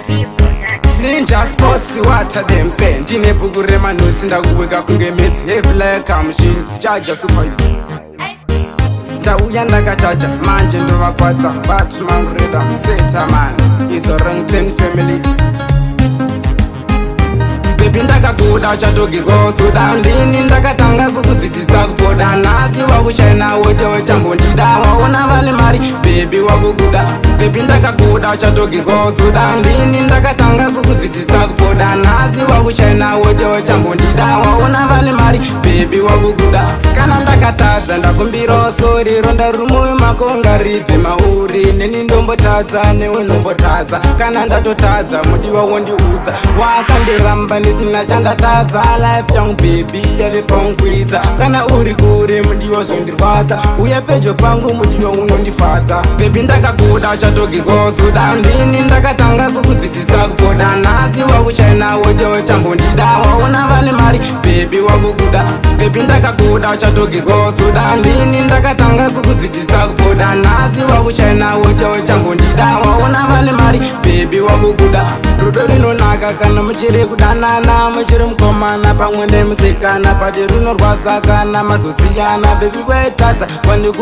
Ninja Sports water them say ndine bhuku remanotsi ndakuweka kunge medzi evleka mushini chaja super youth ndauya ndakachacha manje ndovakwatsa but mangreda museta man izo rang 10 family baby ndakakuda uchatogirwa usuda ndini ndakatanga kukudzidzisa kupoda nhasi wakuchaina wote wachambondida waona vane mari baby wakukuda baby ndakakuda uchatogirwa usuda ndini ndakatanga kukudzidzisa kupoda nhasi wakuchaina wote wachambondida waona vane mari baby wakukuda kana ndakatadza ndakumbirawo sori ronda riri mumwoyo mako ngaripe mauri neni ndombotadza newe ndombotadza kana ndatotadza mudiwa wondiudza wakandiramba ndisina chandatadza life yangu baby yave pangukwidza kana uri kure mudiwa zvondirwadza uya pedyo pangu mudiwa unondifadza baby ndakakuda uchatogirwa usuda ndini ndakatanga kukudzidzisa kupoda nhasi wakuchaina wote wachambondida waona vane mari baby wakukuda baby ndakakuda uchatogirwa usuda ndini ndakatanga kukudzidzisa kupoda nhasi wakuchaina wote wachambondida waona vane mari baby wakukuda rudo rinonaka kana muchiri kudanana muchiri mukomana pamwe nemusikana pati runorwadza kana mazosiyana baby waitadza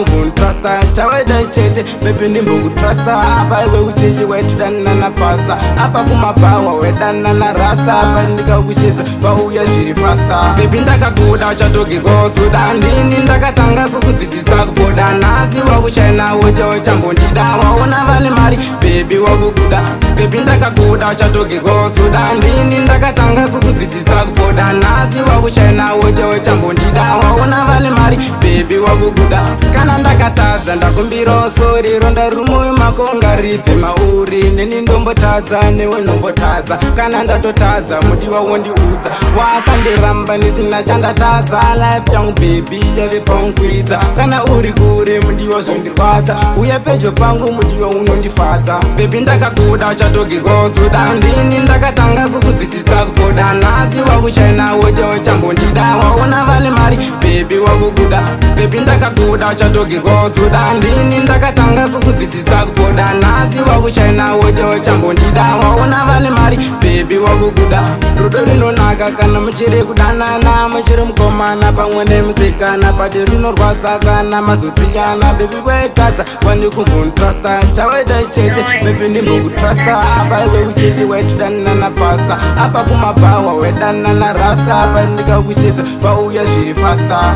wandikumbontrasta chawaida chete baby ndimbokutrasta apa iwe uchechi waitudanana pasta apa kumapawa wedanana rasta apa ndikakushedza vauya zviri fasta baby ndakakuda uchatogirwa usuda ndini ndakatanga kukudzidzisa kupoda nhasi wakuchaina wote wachambondida waona vane mari baby wakukuda baby ndakakuda uchatogirwa usuda ndini ndakatanga kukudzidzisa kupoda nhasi wakuchaina wote wachambondida waona vane mari baby wakukuda kana ndakatadza ndakumbirawo sori ronda riri mumwoyo mako ngaripe mauri neni ndombotadza newe ndombotadza kana ndatotadza mudiwa wondiudza wakandiramba ndisina chandatadza life yangu baby yave pangukwidza kana uri kure mudiwa zvondirwadza uya pedyo pangu mudiwa unondifadza baby ndakakuda uchatogirwa usuda ndini ndakatanga kukudzidzisa kupoda nhasi wakuchaina wote wachambondida waona vane mari baby wakukuda baby ndakakuda uchatogirwa usuda ndini ndakatanga kukudzidzisa kupoda nhasi wakuchaina wote wachambondida waona vane mari baby wakukuda rudo rinonaka kana muchiri kudanana muchiri mukomana pamwe nemusikana pati runorwadza kana mazosiyana baby waitadza wandikumbontrasta chawaida chete baby ndimbokutrasta apa iwe uchechi waitudanana pasta apa kumapawa wedanana rasta apa ndikakushedza vauya zviri fasta